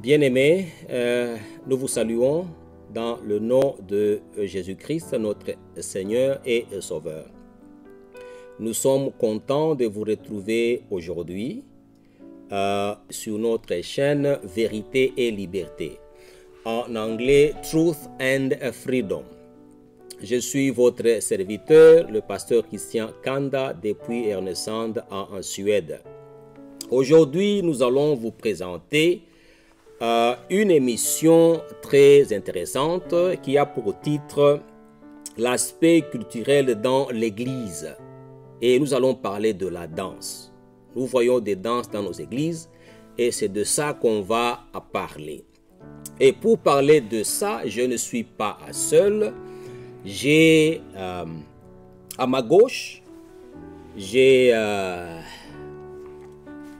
Bien-aimés, nous vous saluons dans le nom de Jésus-Christ, notre Seigneur et Sauveur. Nous sommes contents de vous retrouver aujourd'hui sur notre chaîne Vérité et Liberté, en anglais Truth and Freedom. Je suis votre serviteur, le pasteur Christian Kanda, depuis Härnösand en Suède. Aujourd'hui, nous allons vous présenter une émission très intéressante qui a pour titre l'aspect culturel dans l'Église. Et nous allons parler de la danse. Nous voyons des danses dans nos églises et c'est de ça qu'on va parler. Et pour parler de ça, je ne suis pas seul. J'ai à ma gauche, j'ai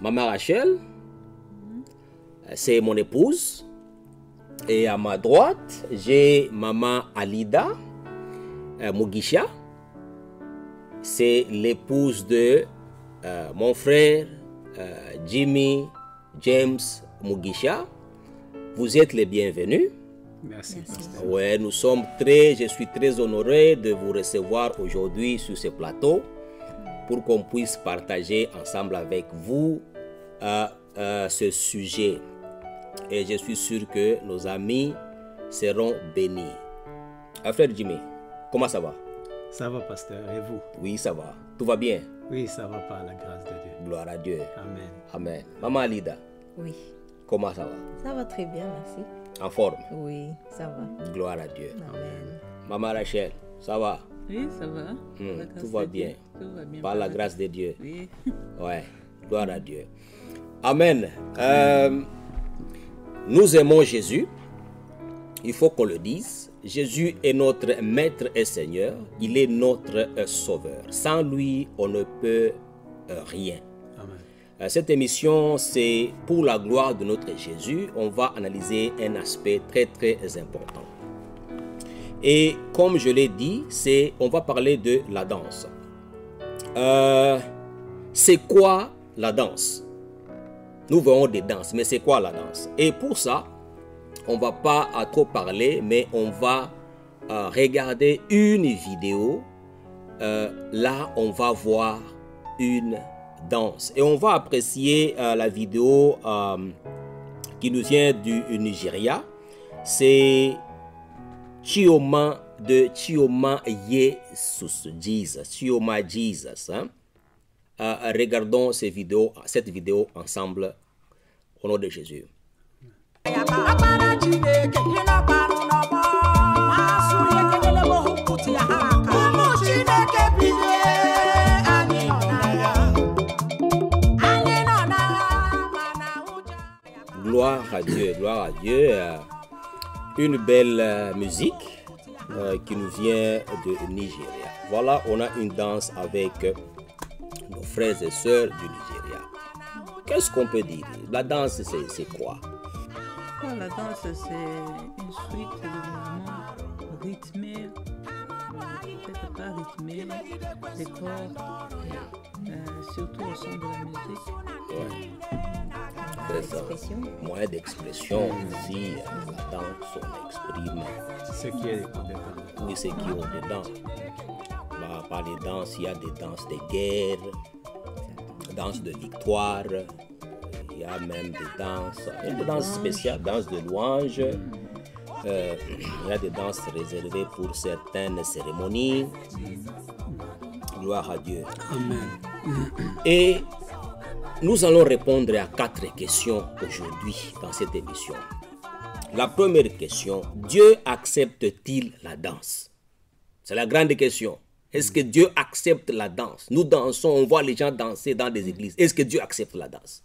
Maman Rachel, c'est mon épouse. Et à ma droite, j'ai Maman Alida Mugisha. C'est l'épouse de mon frère Jimmy James Mugisha. Vous êtes les bienvenus. Merci. Ouais, je suis très honoré de vous recevoir aujourd'hui sur ce plateau pour qu'on puisse partager ensemble avec vous ce sujet. Et je suis sûr que nos amis seront bénis. Frère Jimmy, comment ça va? Ça va, pasteur, et vous? Oui, ça va. Tout va bien? Oui, ça va par la grâce de Dieu. Gloire à Dieu. Amen. Amen. Maman Alida, Oui, comment ça va? ça va très bien, merci. En forme? Oui, ça va. Gloire à Dieu. Amen. Maman Rachel, ça va? Oui, ça va. Tout va bien. Tout va bien. Par la grâce de Dieu. Oui. Ouais, gloire à Dieu. Amen. Nous aimons Jésus. Il faut qu'on le dise. Jésus est notre Maître et Seigneur. Il est notre Sauveur. Sans lui, on ne peut rien. Amen. Cette émission, c'est pour la gloire de notre Jésus. On va analyser un aspect très, très important. Et comme je l'ai dit, on va parler de la danse. C'est quoi la danse? Nous voyons des danses, mais c'est quoi la danse? Et pour ça, on ne va pas trop parler, mais on va regarder une vidéo. Là, on va voir une danse. Et on va apprécier la vidéo qui nous vient du Nigeria. C'est Chioma de Chioma Jesus. Chioma Jesus. Hein? Regardons cette vidéo ensemble au nom de Jésus. Gloire à Dieu, gloire à Dieu. Une belle musique qui nous vient de Nigeria. Voilà, on a une danse avec nos frères et sœurs du Nigeria. Qu'est-ce qu'on peut dire? La danse, c'est quoi? La danse, c'est une suite de mouvements rythmés, peut-être pas rythmés, des corps, surtout au son de la musique. Ouais. C'est ça. Moyen d'expression aussi, la danse, on exprime. Ce qui est dedans. Oui, ce qui est dedans. Par les danses, il y a des danses de guerre, danses de victoire, il y a même des danses spéciales, danses de louange, il y a des danses réservées pour certaines cérémonies. Gloire à Dieu. Amen. Et nous allons répondre à 4 questions aujourd'hui dans cette émission. La première question, Dieu accepte-t-il la danse? C'est la grande question. Est-ce que Dieu accepte la danse? Nous dansons, on voit les gens danser dans des églises. Est-ce que Dieu accepte la danse?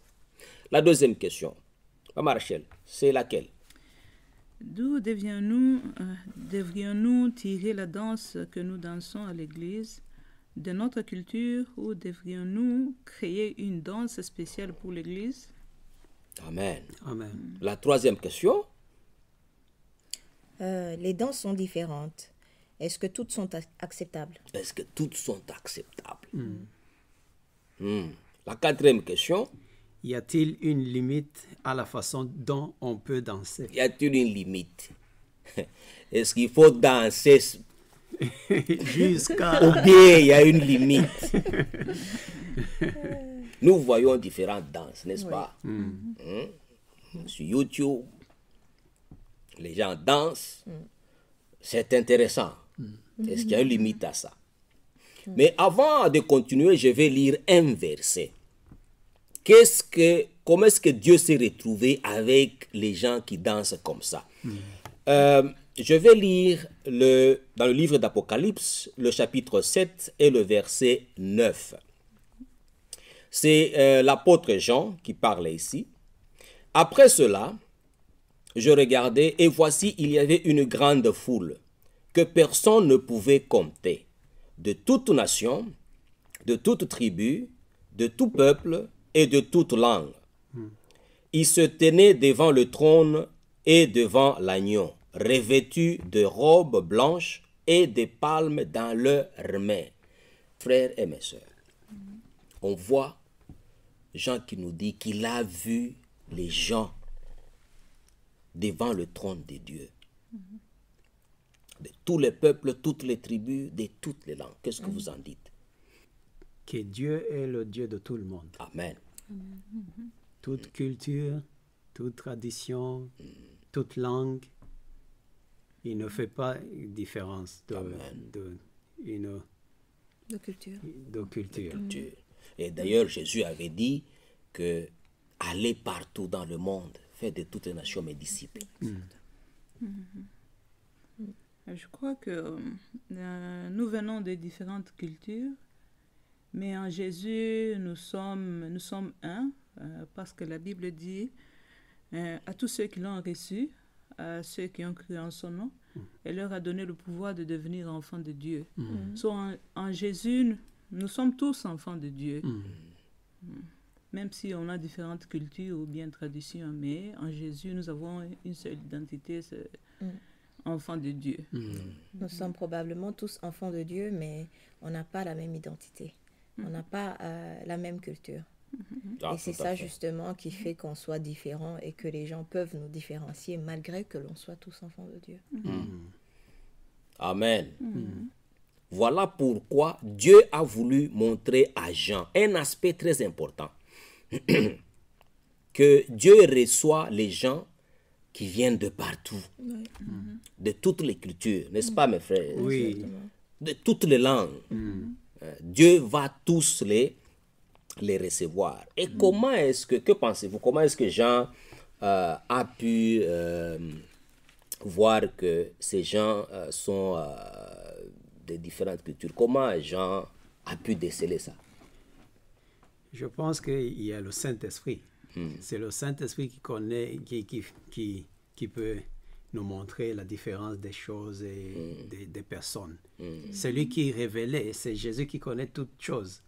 La deuxième question, Maman Rachel, c'est laquelle? D'où devrions-nous tirer la danse que nous dansons à l'église? De notre culture, ou devrions-nous créer une danse spéciale pour l'église? Amen. Amen. La troisième question? Les danses sont différentes. Est-ce que toutes sont acceptables? Est-ce que toutes sont acceptables? La quatrième question? Y a-t-il une limite à la façon dont on peut danser? Y a-t-il une limite? Est-ce qu'il faut danser Jusqu'à... ou bien il y a une limite? Nous voyons différentes danses, n'est-ce pas? Sur YouTube, les gens dansent. C'est intéressant. Est-ce qu'il y a une limite à ça? Mais avant de continuer, je vais lire un verset. Comment est-ce que Dieu s'est retrouvé avec les gens qui dansent comme ça? Je vais lire dans le livre d'Apocalypse, le chapitre 7 et le verset 9. C'est l'apôtre Jean qui parle ici. Après cela, je regardais et voici, il y avait une grande foule que personne ne pouvait compter, de toute nation, de toute tribu, de tout peuple et de toute langue. Ils se tenaient devant le trône et devant l'agneau, revêtus de robes blanches et de palmes dans leurs mains. Frères et mes sœurs, on voit Jean qui nous dit qu'il a vu les gens devant le trône de Dieu. De tous les peuples, toutes les tribus, de toutes les langues. Qu'est-ce que vous en dites? Que Dieu est le Dieu de tout le monde. Amen. Toute culture, toute tradition, toute langue, il ne fait pas différence de culture. culture. Dieu. Et d'ailleurs, Jésus avait dit que allez partout dans le monde, faites de toutes les nations mes disciples. Je crois que nous venons de différentes cultures, mais en Jésus, nous sommes un, parce que la Bible dit à tous ceux qui l'ont reçu, à ceux qui ont cru en son nom, elle leur a donné le pouvoir de devenir enfants de Dieu. So, en Jésus, nous sommes tous enfants de Dieu. Même si on a différentes cultures ou bien traditions, mais en Jésus, nous avons une seule identité, c'est enfants de Dieu. Nous sommes probablement tous enfants de Dieu, mais on n'a pas la même identité. On n'a pas la même culture. Ah, Et c'est tout à ça fait. justement qui fait qu'on soit différents et que les gens peuvent nous différencier malgré que l'on soit tous enfants de Dieu. Amen. Voilà pourquoi Dieu a voulu montrer à Jean un aspect très important. Que Dieu reçoit les gens qui viennent de partout, de toutes les cultures, n'est-ce pas mes frères? Oui. De toutes les langues. Dieu va tous les recevoir. Et comment est-ce que pensez-vous, comment est-ce que Jean a pu voir que ces gens sont de différentes cultures? Comment Jean a pu déceler ça? Je pense qu'il y a le Saint-Esprit. C'est le Saint-Esprit qui connaît, qui peut nous montrer la différence des choses et des personnes. Celui qui révélait, c'est Jésus qui connaît toutes choses.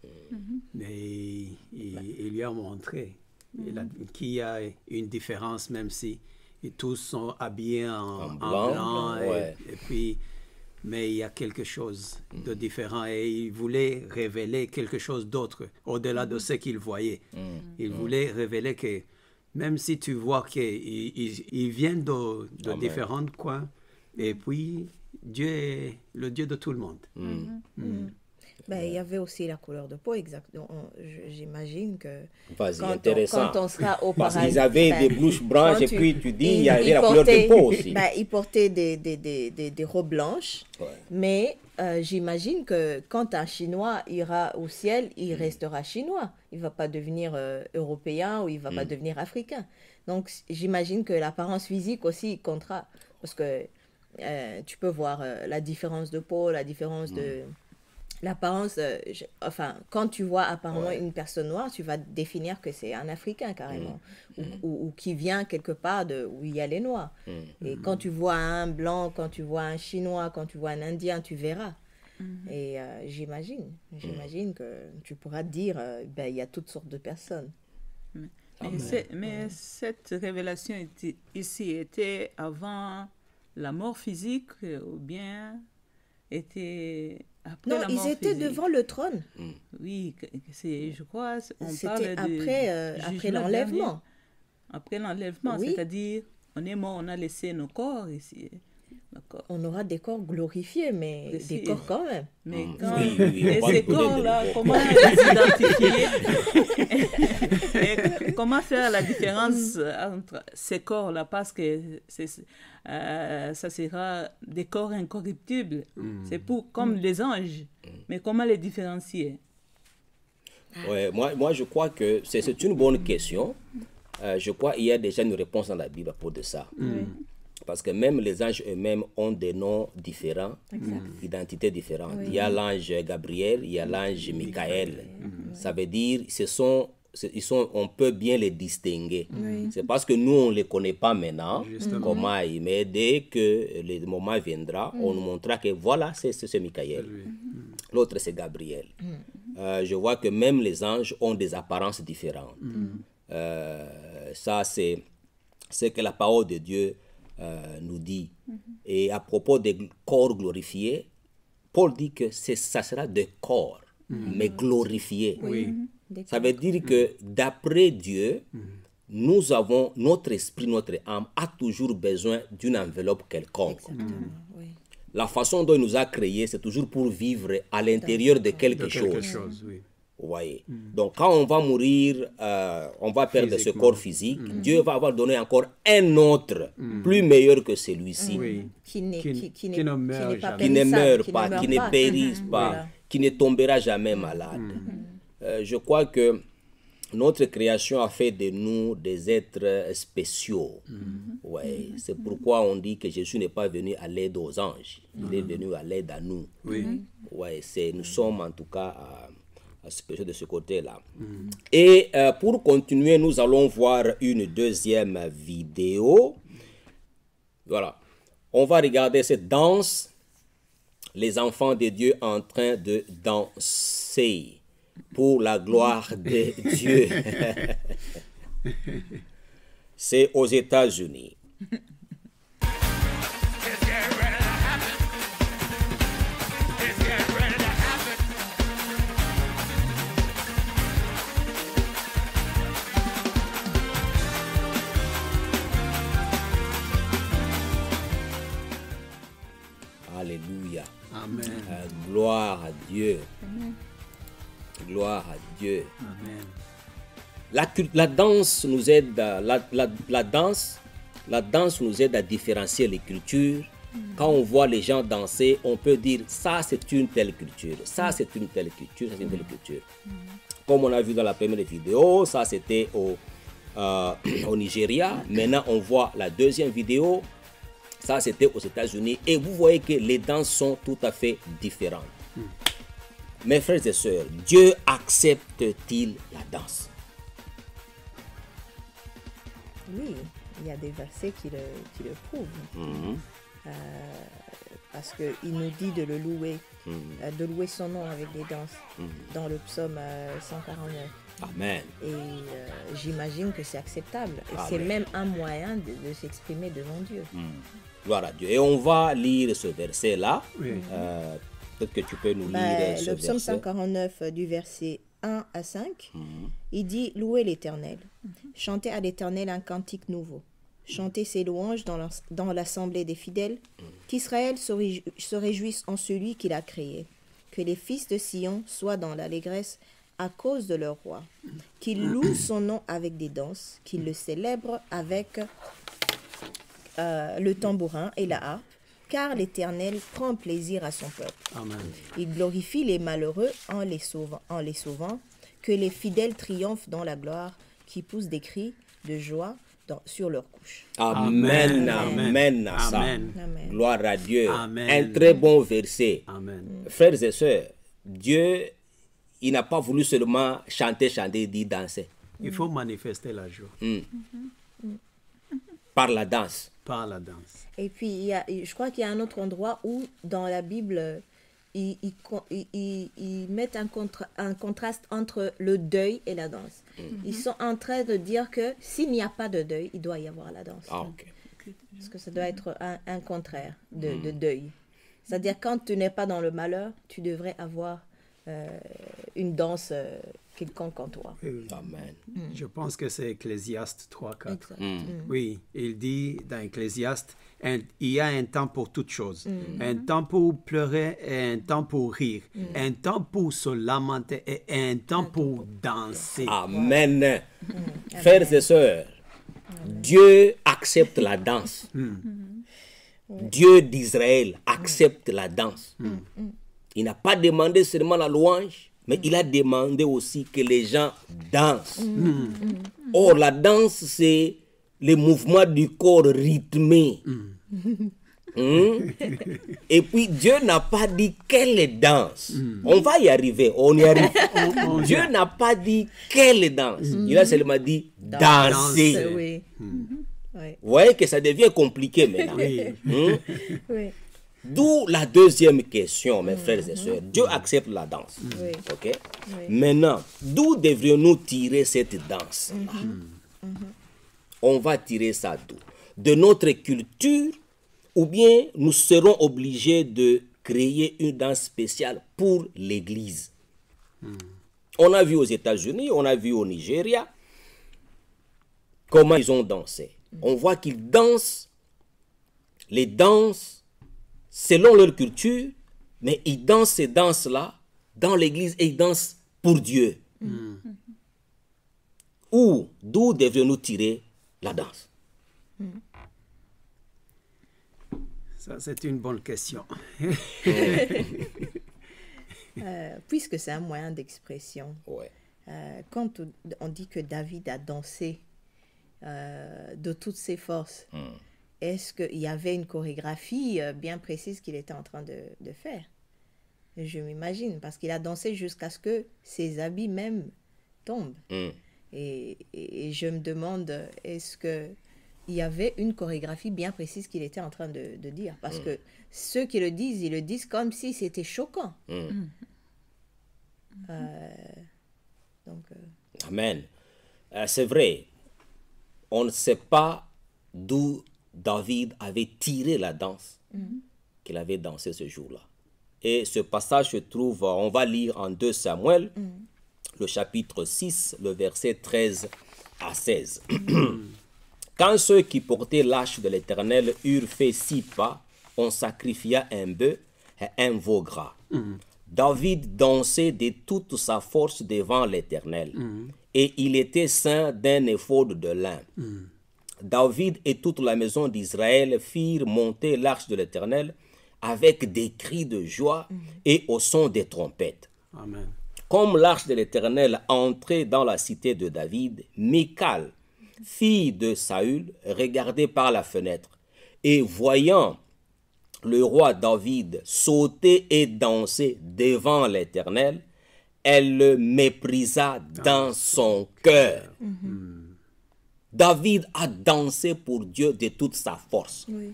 Mais il lui a montré qu'il y a une différence, même si tous sont habillés en blanc. Ouais. Et puis, mais il y a quelque chose de différent et il voulait révéler quelque chose d'autre au-delà de ce qu'il voyait. Il voulait révéler que même si tu vois qu'ils viennent de différents coins, et puis Dieu est le Dieu de tout le monde. Ben, il y avait aussi la couleur de peau, exactement. J'imagine que Vas-y, quand intéressant. on sera au Parce paradis... qu'ils avaient ben, des blouses blanches quand et puis tu dis, il y ils avait la couleur de peau aussi. Ben, ils portaient des robes blanches, Ouais. mais j'imagine que quand un Chinois ira au ciel, il restera chinois. Il ne va pas devenir européen ou il ne va pas devenir africain. Donc, j'imagine que l'apparence physique aussi comptera. Parce que tu peux voir la différence de peau, la différence de... L'apparence, enfin, quand tu vois apparemment une personne noire, tu vas définir que c'est un Africain carrément, ou qui vient quelque part où il y a les Noirs. Et quand tu vois un Blanc, quand tu vois un Chinois, quand tu vois un Indien, tu verras. Et j'imagine que tu pourras dire, ben, il y a toutes sortes de personnes. Mais cette révélation ici était avant la mort physique ou bien était après Non, la ils mort étaient physique. devant le trône. Oui, je crois, on C'était parle après jugement l'enlèvement. dernier. Après l'enlèvement, Oui. c'est-à-dire, on est mort, on a laissé nos corps ici. D'accord. On aura des corps glorifiés, mais Précis. des corps quand même. Mais Mm. quand, Oui, oui, et on va ces lui donner de corps-là, nouveaux comment les identifier? Et comment faire la différence entre ces corps-là? Parce que ça sera des corps incorruptibles. C'est comme les anges. Mais comment les différencier? Ouais, moi, je crois que c'est une bonne question. Je crois qu'il y a déjà une réponse dans la Bible à propos de ça. Parce que même les anges eux-mêmes ont des noms différents, identités différentes. Il y a l'ange Gabriel, il y a l'ange Michael. Ça veut dire, on peut bien les distinguer. C'est parce que nous, on ne les connaît pas maintenant, comment ils, mais dès que le moment viendra, on nous montrera que voilà, c'est Michael. L'autre, c'est Gabriel. Je vois que même les anges ont des apparences différentes. Ça, c'est ce que la parole de Dieu nous dit. Et à propos des corps glorifiés, Paul dit que ça sera des corps, mais glorifiés. Ça veut dire que d'après Dieu, nous avons, notre esprit, notre âme a toujours besoin d'une enveloppe quelconque. Oui. La façon dont il nous a créés, c'est toujours pour vivre à l'intérieur de quelque chose. Oui. Vous voyez. Donc, quand on va mourir, on va perdre ce corps physique. Dieu va avoir donné encore un autre, plus meilleur que celui-ci, Qui ne meurt pas jamais. qui ne meurt pas, meurt qui ne périsse pas, Voilà. qui ne tombera jamais malade. Je crois que notre création a fait de nous des êtres spéciaux. Ouais. C'est pourquoi on dit que Jésus n'est pas venu à l'aide aux anges. Il est venu à l'aide à nous. Ouais, nous sommes en tout cas spéciaux de ce côté-là. Et pour continuer, nous allons voir une deuxième vidéo. Voilà. On va regarder cette danse. Les enfants de Dieu en train de danser pour la gloire de Dieu. C'est aux États-Unis. Alléluia. Amen. Gloire à Dieu. Gloire à Dieu. Amen. La danse nous aide, la danse nous aide à différencier les cultures. Quand on voit les gens danser, on peut dire ça c'est une telle culture, ça c'est une telle culture, ça c'est une telle culture. Comme on a vu dans la première vidéo, ça c'était au Nigeria. Maintenant on voit la deuxième vidéo, ça c'était aux États-Unis. Et vous voyez que les danses sont tout à fait différentes. Mes frères et sœurs, Dieu accepte-t-il la danse? Oui, il y a des versets qui le prouvent. Parce qu'il nous dit de le louer, de louer son nom avec des danses, dans le psaume 149. Amen. Et j'imagine que c'est acceptable. Et Amen. c'est même un moyen de s'exprimer devant Dieu. Gloire à Dieu. Et on va lire ce verset-là. Oui. Peut-être que tu peux nous lire ce Le psaume verset. 149 du verset 1 à 5, il dit « Louez l'Éternel, chantez à l'Éternel un cantique nouveau, chantez ses louanges dans l'assemblée des fidèles, qu'Israël se réjouisse en celui qu'il a créé, que les fils de Sion soient dans l'allégresse à cause de leur roi, qu'ils louent son nom avec des danses, qu'ils le célèbrent avec le tambourin et la harpe, car l'Éternel prend plaisir à son peuple. Amen. Il glorifie les malheureux en les sauvant, que les fidèles triomphent dans la gloire, qui poussent des cris de joie sur leur couche. Amen, Amen. amen à ça. Amen. Amen. Gloire à Dieu. Amen. Un très bon verset. Amen. Frères et sœurs, Dieu, il n'a pas voulu seulement chanter, dire danser. Il faut manifester la joie Par la danse. par la danse. Et puis, je crois qu'il y a un autre endroit où, dans la Bible, ils mettent un contraste entre le deuil et la danse. Ils sont en train de dire que s'il n'y a pas de deuil, il doit y avoir la danse. Ah, ok. Parce que ça doit être un contraire de deuil. C'est-à-dire, quand tu n'es pas dans le malheur, tu devrais avoir une danse quelconque en toi. Amen. Je pense que c'est Ecclésiaste 3:4. Exact. Oui, il dit dans Ecclésiaste, il y a un temps pour toutes choses. Un temps pour pleurer et un temps pour rire. Un temps pour se lamenter et un temps pour danser. Amen. Frères et sœurs, Dieu accepte la danse. Dieu d'Israël accepte la danse. Il n'a pas demandé seulement la louange, mais il a demandé aussi que les gens dansent. Or, la danse, c'est le mouvement du corps rythmé. Et puis, Dieu n'a pas dit quelle danse. On va y arriver, on y arrive. Dieu n'a pas dit quelle danse. Il a seulement dit danser. Oui. Oui. Vous voyez que ça devient compliqué maintenant. Oui. D'où la deuxième question, mes frères et sœurs. Dieu accepte la danse. Oui. Ok? Maintenant, d'où devrions-nous tirer cette danse? On va tirer ça d'où? De notre culture, ou bien nous serons obligés de créer une danse spéciale pour l'Église. On a vu aux États-Unis, on a vu au Nigeria, comment ils ont dansé. On voit qu'ils dansent, les danses, selon leur culture, mais ils dansent ces danses-là dans l'église et ils dansent pour Dieu. D'où devrions-nous tirer la danse? Ça, c'est une bonne question. Puisque c'est un moyen d'expression, Ouais. quand on dit que David a dansé de toutes ses forces, est-ce qu'il y avait une chorégraphie bien précise qu'il était en train de faire? Je m'imagine, parce qu'il a dansé jusqu'à ce que ses habits même tombent. Et je me demande, est-ce qu'il y avait une chorégraphie bien précise qu'il était en train de dire? Parce que ceux qui le disent, ils le disent comme si c'était choquant. Amen. C'est vrai, on ne sait pas d'où David avait tiré la danse qu'il avait dansé ce jour-là. Et ce passage se trouve, on va lire en 2 Samuel, le chapitre 6, le verset 13 à 16. Quand ceux qui portaient l'arche de l'Éternel eurent fait 6 pas, on sacrifia un bœuf et un veau gras. David dansait de toute sa force devant l'Éternel, et il était ceint d'un éphod de lin. David et toute la maison d'Israël firent monter l'arche de l'Éternel avec des cris de joie et au son des trompettes. Amen. Comme l'arche de l'Éternel entrait dans la cité de David, Michal, fille de Saül, regardait par la fenêtre, et voyant le roi David sauter et danser devant l'Éternel, elle le méprisa dans son cœur. David a dansé pour Dieu de toute sa force. Oui.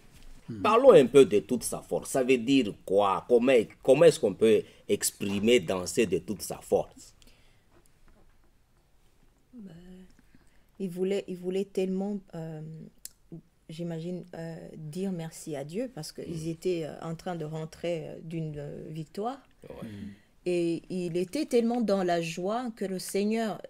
Parlons un peu de toute sa force. Ça veut dire quoi? Comment est-ce qu'on peut exprimer danser de toute sa force? Il voulait tellement, j'imagine, dire merci à Dieu parce qu'ils étaient en train de rentrer d'une victoire. Et il était tellement dans la joie que le Seigneur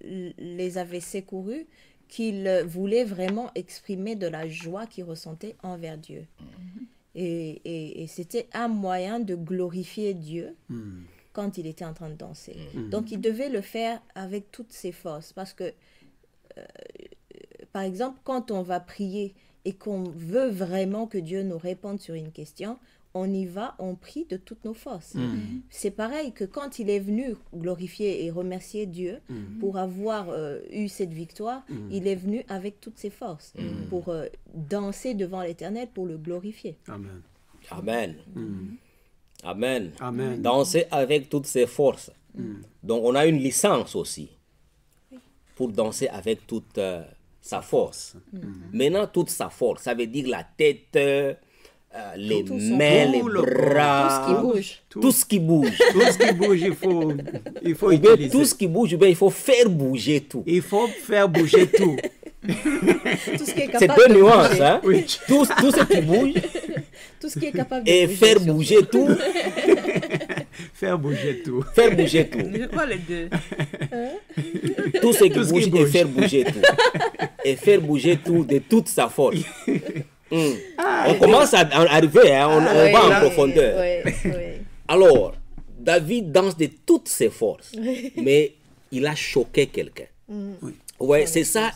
les avait secourus qu'il voulait vraiment exprimer de la joie qu'il ressentait envers Dieu. Et c'était un moyen de glorifier Dieu quand il était en train de danser. Donc il devait le faire avec toutes ses forces parce que, par exemple, quand on va prier et qu'on veut vraiment que Dieu nous réponde sur une question, on y va, on prie de toutes nos forces. C'est pareil que quand il est venu glorifier et remercier Dieu pour avoir eu cette victoire, il est venu avec toutes ses forces pour danser devant l'Éternel, pour le glorifier. Amen. Amen. Amen. Amen. Danser avec toutes ses forces. Donc on a une licence aussi pour danser avec toute sa force. Maintenant, toute sa force, ça veut dire la tête, les mains, les bras, tout ce qui bouge. Tout ce qui bouge, il faut Ou bien, utiliser. tout ce qui bouge, ou bien, il faut faire bouger tout. Il faut faire bouger tout. Tout ce qui est C'est capable deux de nuances. bouger. Hein? Oui. Tout ce qui bouge, Tout ce qui est capable de et bouger, faire surtout. bouger tout. Faire bouger tout. Faire bouger tout. Je crois les deux. Tout ce qui Tout ce qui bouge et bouge. faire bouger tout. Et faire bouger tout de toute sa force. On commence à arriver, hein, on Oui, va en oui, profondeur. oui, oui. Alors, David danse de toutes ses forces, mais il a choqué quelqu'un. Ouais, c'est ça,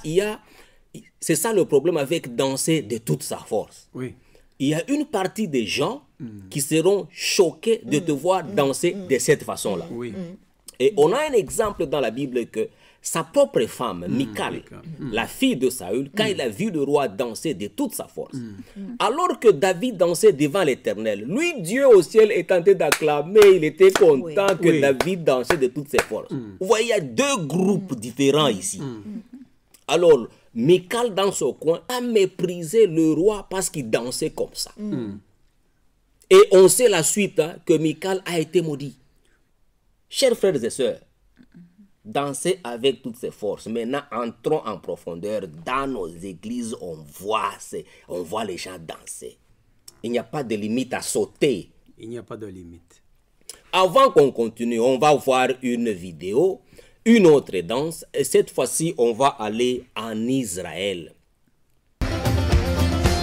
c'est ça le problème avec danser de toute sa force. Oui. Il y a une partie des gens qui seront choqués de te voir danser de cette façon-là. Oui. Et on a un exemple dans la Bible que sa propre femme, Michal, la fille de Saül, quand il a vu le roi danser de toute sa force, alors que David dansait devant l'Éternel, lui, Dieu au ciel est en train d'acclamer, il était content que Oui. David dansait de toutes ses forces. Vous voyez, il y a deux groupes différents ici. Alors, Michal, dans son coin, a méprisé le roi parce qu'il dansait comme ça. Et on sait la suite, hein, que Michal a été maudit. Chers frères et sœurs, dansez avec toutes ses forces. Maintenant, entrons en profondeur. Dans nos églises, on voit les gens danser. Il n'y a pas de limite à sauter. Il n'y a pas de limite. Avant qu'on continue, on va voir une vidéo, une autre danse. Et cette fois-ci, on va aller en Israël.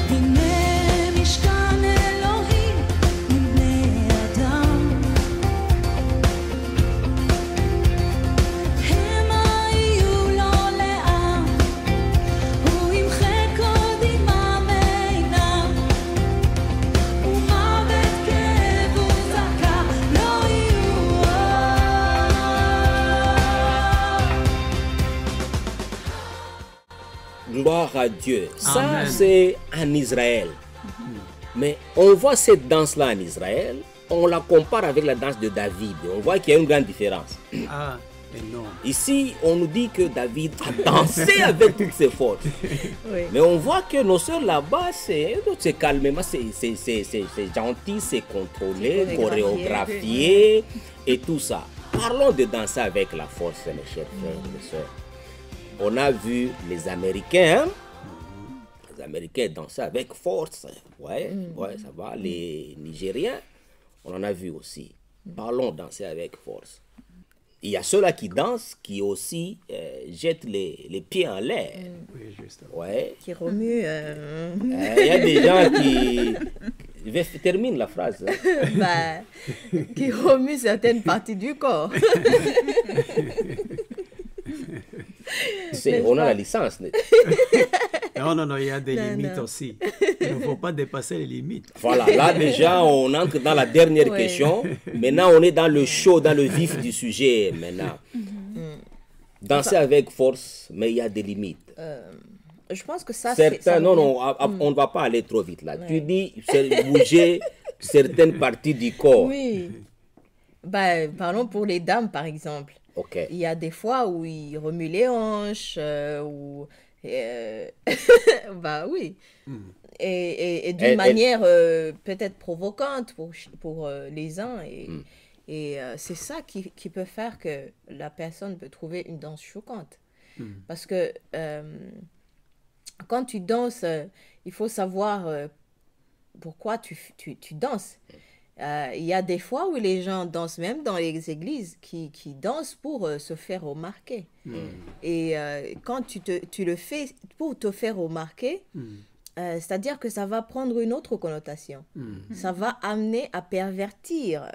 הנה משכן אלוהים מבני אדם המה יהיו לו לעם הוא ימחה קודם עינם ומוות כאב וזעקה לא יהיו Gloire à Dieu. Ça, Amen. c'est en Israël. Mais on voit cette danse-là en Israël, on la compare avec la danse de David. On voit qu'il y a une grande différence. Ah, énorme. Ici, on nous dit que David a dansé avec toutes ses forces. Oui. Mais on voit que nos soeurs là-bas, c'est calmement, c'est gentil, c'est contrôlé, C'est chorégraphié et tout ça. Parlons de danser avec la force, mes chers frères et sœurs. On a vu les Américains, hein? Les Américains dansaient avec force. Ouais, ouais, ça va. Les Nigériens, on en a vu aussi. Parlons danser avec force. Il y a ceux-là qui dansent, qui aussi jettent les pieds en l'air. Oui, justement. Ouais. Qui remue. Il y a des gens qui... Je vais terminer la phrase. Hein. Bah, qui remue certaines parties du corps. On a la licence. Non, non, non, il y a des Non, limites non. aussi. Il ne faut pas dépasser les limites. Voilà, là déjà on entre dans la dernière Ouais. question. Maintenant on est dans le chaud, dans le vif du sujet maintenant. Danser avec force, mais il y a des limites. Je pense que ça, Certains, ça non, revient- non, on ne va pas aller trop vite là. Tu dis c'est bouger certaines parties du corps. Oui. Bah, parlons pour les dames, par exemple. Ok. Il y a des fois où ils remuent les hanches, ou... bah oui. Et d'une Elle- manière peut-être provocante pour les uns. Et c'est ça qui peut faire que la personne peut trouver une danse choquante. Parce que quand tu danses, il faut savoir pourquoi tu danses. Il y a des fois où les gens dansent même dans les églises qui dansent pour se faire remarquer. Et quand tu le fais pour te faire remarquer, c'est-à-dire que ça va prendre une autre connotation. Ça va amener à pervertir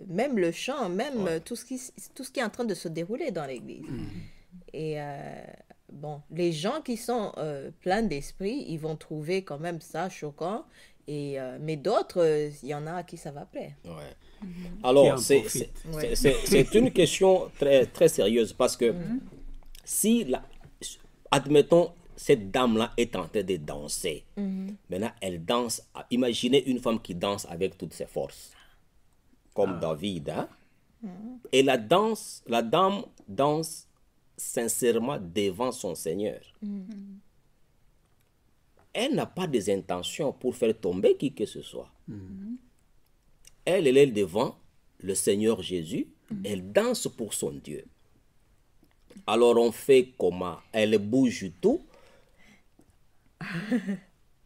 même le chant, même tout ce qui est en train de se dérouler dans l'église. Et bon, les gens qui sont pleins d'esprit, ils vont trouver quand même ça choquant. Mais d'autres, il y en a à qui ça va plaire. Ouais. Qui Alors, en c'est profite. c'est une question très, très sérieuse parce que si, admettons, cette dame-là est en train de danser, maintenant elle danse, imaginez une femme qui danse avec toutes ses forces, comme David, hein? Et la dame danse sincèrement devant son Seigneur. Elle n'a pas des intentions pour faire tomber qui que ce soit. Elle est devant le Seigneur Jésus. Elle danse pour son Dieu. Alors on fait comment? Elle bouge tout.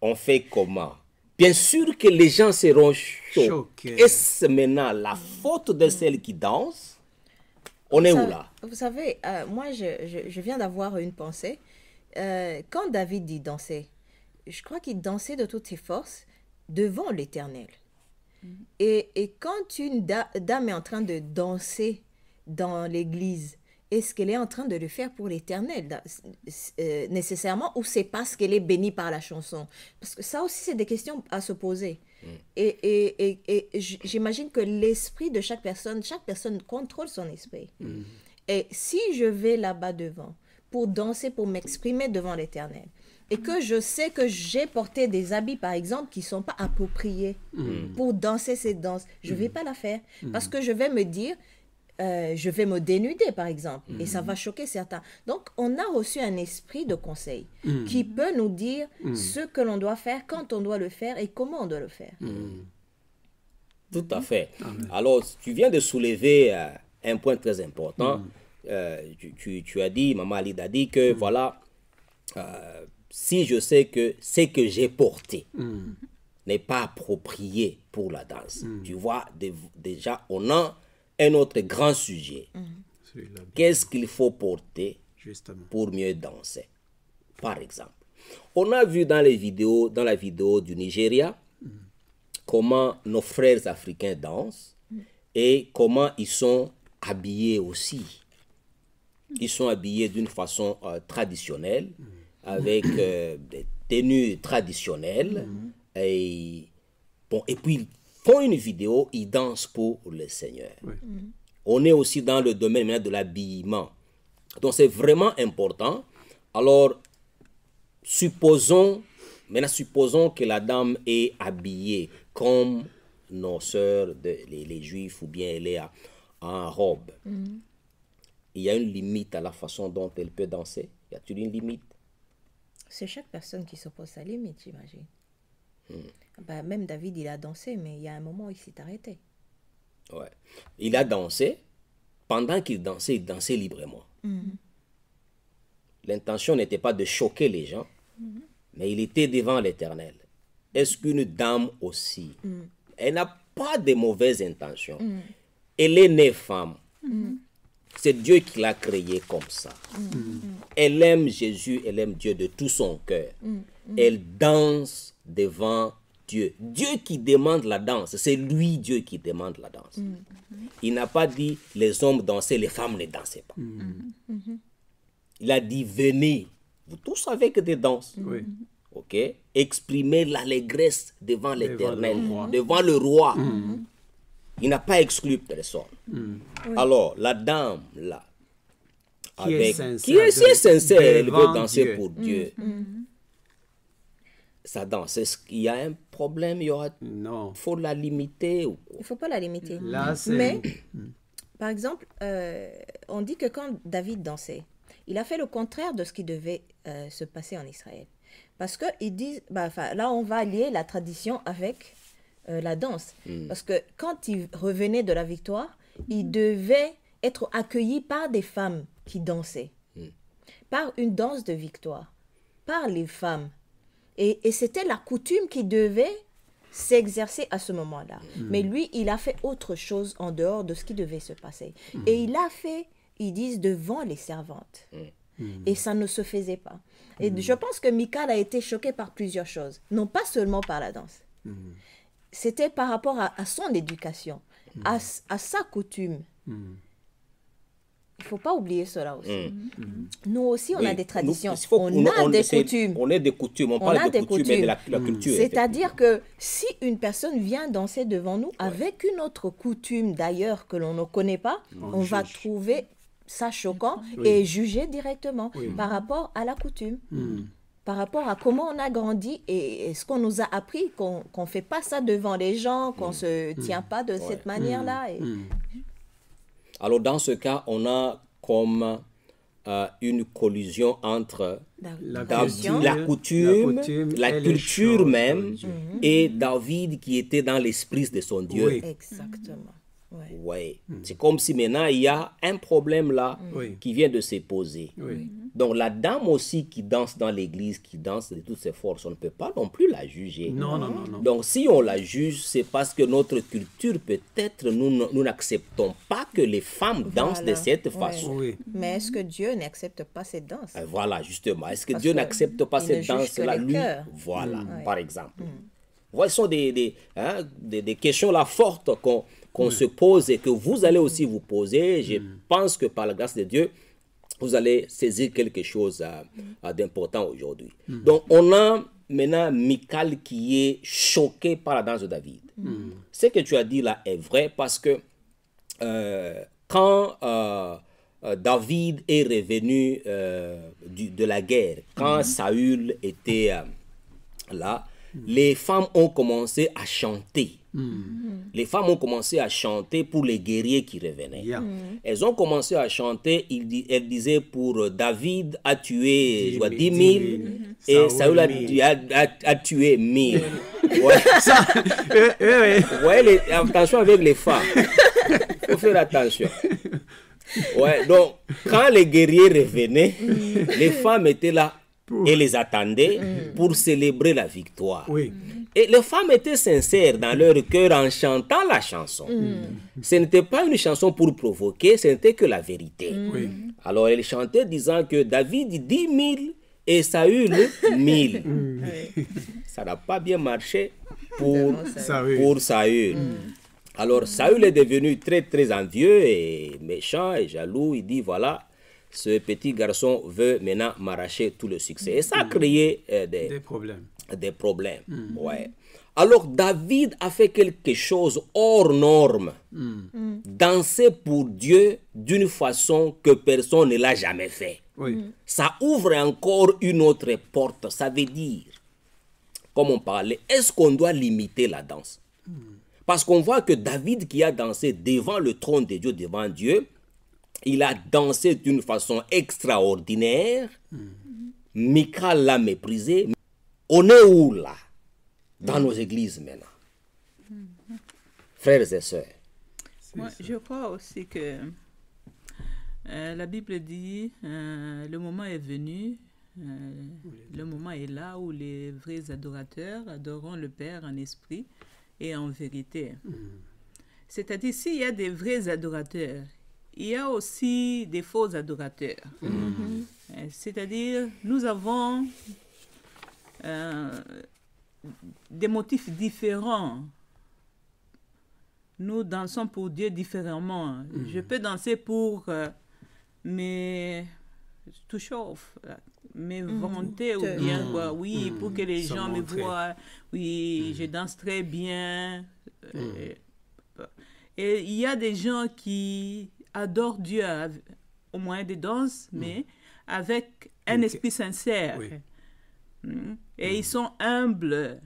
On fait comment? bien sûr que les gens seront choqués. Choqués. Est-ce maintenant la faute de celle qui danse? On est où là? Vous savez, moi, je viens d'avoir une pensée. Quand David dit danser, je crois qu'il dansait de toutes ses forces devant l'Éternel. Et quand une dame est en train de danser dans l'église, est-ce qu'elle est en train de le faire pour l'Éternel nécessairement, ou c'est parce qu'elle est bénie par la chanson? Parce que ça aussi, c'est des questions à se poser. Et j'imagine que l'esprit de chaque personne contrôle son esprit. Et si je vais là-bas devant pour danser, pour m'exprimer devant l'Éternel, et que je sais que j'ai porté des habits, par exemple, qui ne sont pas appropriés pour danser cette danse, je ne vais pas la faire. Parce que je vais me dire, je vais me dénuder, par exemple, et ça va choquer certains. Donc, on a reçu un esprit de conseil qui peut nous dire ce que l'on doit faire, quand on doit le faire et comment on doit le faire. Tout à fait. Alors, tu viens de soulever un point très important. Tu as dit, Maman Alida a dit que, voilà, si je sais que ce que j'ai porté n'est pas approprié pour la danse, tu vois, déjà, on a un autre grand sujet. Celui-là, Qu'est-ce qu'il faut porter justement. pour mieux danser? Par exemple, on a vu dans la vidéo du Nigeria, comment nos frères africains dansent et comment ils sont habillés aussi. Ils sont habillés d'une façon traditionnelle, avec des tenues traditionnelles. Et puis, ils font une vidéo, ils dansent pour le Seigneur. Oui. On est aussi dans le domaine maintenant de l'habillement. Donc, c'est vraiment important. Alors, supposons que la dame est habillée comme nos sœurs, les Juifs, ou bien elle est en robe. Il y a une limite à la façon dont elle peut danser. Y a-t-il une limite? C'est chaque personne qui se pose sa limite, j'imagine. Ben, même David, il a dansé, mais il y a un moment où il s'est arrêté. Ouais. Il a dansé. Pendant qu'il dansait, il dansait librement. L'intention n'était pas de choquer les gens, mais il était devant l'Éternel. Est-ce qu'une dame aussi, elle n'a pas de mauvaises intentions? Elle est née femme. C'est Dieu qui l'a créée comme ça. Elle aime Jésus, elle aime Dieu de tout son cœur. Elle danse devant Dieu. Dieu qui demande la danse, c'est lui Dieu qui demande la danse. Il n'a pas dit les hommes dansaient, les femmes ne dansaient pas. Il a dit venez, vous tous avec des danses. Oui. Ok? Exprimez l'allégresse devant l'Éternel, le roi. devant le roi. Il n'a pas exclu personne. Alors, la dame, là, Qui est sincère qui est si sincère, elle veut devant danser Dieu. pour Dieu. Ça danse. Est-ce qu'il y a un problème? Non. Faut la limiter ou... Il ne faut pas la limiter. Là, c'est... Mais, par exemple, on dit que quand David dansait, il a fait le contraire de ce qui devait se passer en Israël. Parce qu'ils disent, là, on va lier la tradition avec la danse. Parce que quand il revenait de la victoire, il devait être accueilli par des femmes qui dansaient, par une danse de victoire, par les femmes. Et c'était la coutume qui devait s'exercer à ce moment-là. Mais lui, il a fait autre chose en dehors de ce qui devait se passer. Et il a fait, ils disent, devant les servantes. Et ça ne se faisait pas. Et je pense que Michal a été choqué par plusieurs choses. Non pas seulement par la danse. C'était par rapport à son éducation, à sa coutume. Il ne faut pas oublier cela aussi. Nous aussi, on a des traditions, on a des coutumes. On a des coutumes, on parle de coutumes, mais de la culture. C'est-à-dire que si une personne vient danser devant nous avec une autre coutume d'ailleurs que l'on ne connaît pas, on va trouver ça choquant et juger directement par rapport à la coutume. Par rapport à comment on a grandi et ce qu'on nous a appris, qu'on ne fait pas ça devant les gens, qu'on ne se tient pas de cette manière-là. Alors, dans ce cas, on a comme une collision entre La coutume, la et les culture choses même, religieuses. et David qui était dans l'esprit de son Dieu. Oui. Exactement. Ouais. Ouais. C'est comme si maintenant il y a un problème là Oui. qui vient de se poser. Oui. Donc la dame aussi qui danse dans l'église, qui danse de toutes ses forces, on ne peut pas non plus la juger. Non, non, non, non. Donc si on la juge, c'est parce que notre culture, peut-être, nous n'acceptons pas que les femmes dansent de Voilà. cette Ouais. façon. Oui. Mais est-ce que Dieu n'accepte pas cette danse? Voilà, justement. Est-ce que Parce Dieu que n'accepte pas il cette ne juge que danse-là, les lui? cœurs. Voilà, Ouais. par exemple. Voilà, ce sont des questions là fortes qu'on se pose et que vous allez aussi vous poser. Je pense que par la grâce de Dieu, vous allez saisir quelque chose d'important aujourd'hui. Donc, on a maintenant Michal qui est choqué par la danse de David. Ce que tu as dit là est vrai parce que quand David est revenu de la guerre, quand Saül était là, les femmes ont commencé à chanter. Les femmes ont commencé à chanter pour les guerriers qui revenaient. Yeah. Elles ont commencé à chanter, elles disaient pour David a tué 10 000 et Saül, Saül a tué 1000. Ouais. Ouais, attention avec les femmes. Il faut faire attention. Ouais, donc quand les guerriers revenaient, les femmes étaient là et les attendaient pour célébrer la victoire. Oui. Et les femmes étaient sincères dans leur cœur en chantant la chanson. Ce n'était pas une chanson pour provoquer, ce n'était que la vérité. Oui. Alors elles chantaient disant que David 10 000 et Saül 1000. Ça n'a pas bien marché pour Saül. Alors Saül est devenu très très envieux et méchant et jaloux. Il dit voilà, ce petit garçon veut maintenant m'arracher tout le succès. Et ça a créé Des problèmes. des problèmes. Ouais. Alors David a fait quelque chose hors norme. Danser pour Dieu d'une façon que personne ne l'a jamais fait. Oui. Ça ouvre encore une autre porte. Ça veut dire, comme on parlait, est-ce qu'on doit limiter la danse? Parce qu'on voit que David qui a dansé devant le trône de Dieu, devant Dieu, il a dansé d'une façon extraordinaire. Michal l'a méprisé. On est où là? Dans nos églises maintenant. Frères et sœurs. Moi, je crois aussi que la Bible dit le moment est venu, le moment est là où les vrais adorateurs adoreront le Père en esprit et en vérité. C'est-à-dire, s'il y a des vrais adorateurs, il y a aussi des faux adorateurs. C'est-à-dire, nous avons des motifs différents. Nous dansons pour Dieu différemment. Je peux danser pour mes tout chauffe, mes volontés ou bien quoi, oui, pour que les gens me voient. Oui, je danse très bien. Et il y a des gens qui adorent Dieu au moyen de danse, mais avec un esprit sincère. Et ils sont humbles.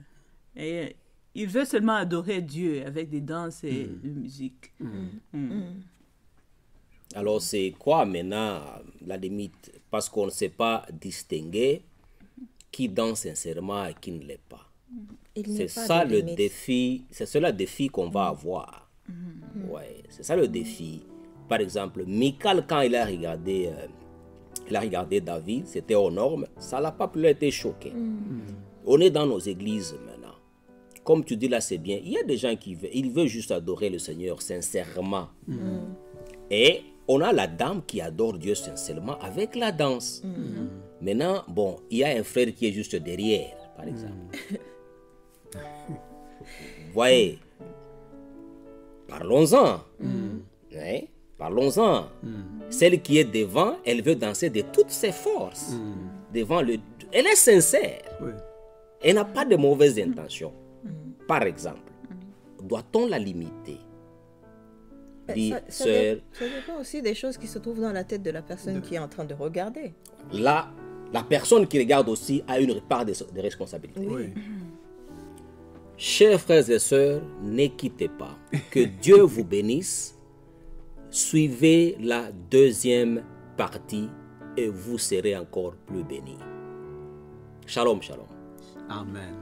Et ils veulent seulement adorer Dieu avec des danses et de musique. Alors c'est quoi maintenant la limite? Parce qu'on ne sait pas distinguer qui danse sincèrement et qui ne l'est pas. C'est ça le défi, c'est cela le défi qu'on va avoir. Ouais, c'est ça le défi. Par exemple, Michal, quand il a regardé David, c'était aux normes, ça l'a pas plus été choqué. On est dans nos églises maintenant. Comme tu dis là, c'est bien. Il y a des gens qui veulent juste adorer le Seigneur sincèrement. Et on a la dame qui adore Dieu sincèrement avec la danse. Maintenant, bon, il y a un frère qui est juste derrière, par exemple. Voyez, parlons-en. Ouais, parlons-en. Celle qui est devant, elle veut danser de toutes ses forces. Devant elle est sincère. Elle n'a pas de mauvaises intentions. Par exemple, doit-on la limiter? Ça dépend aussi des choses qui se trouvent dans la tête de la personne qui est en train de regarder. Là, la personne qui regarde aussi a une part de responsabilité. Chers frères et sœurs, ne quittez pas. Que Dieu vous bénisse. Suivez la deuxième partie et vous serez encore plus bénis. Shalom, shalom. Amen.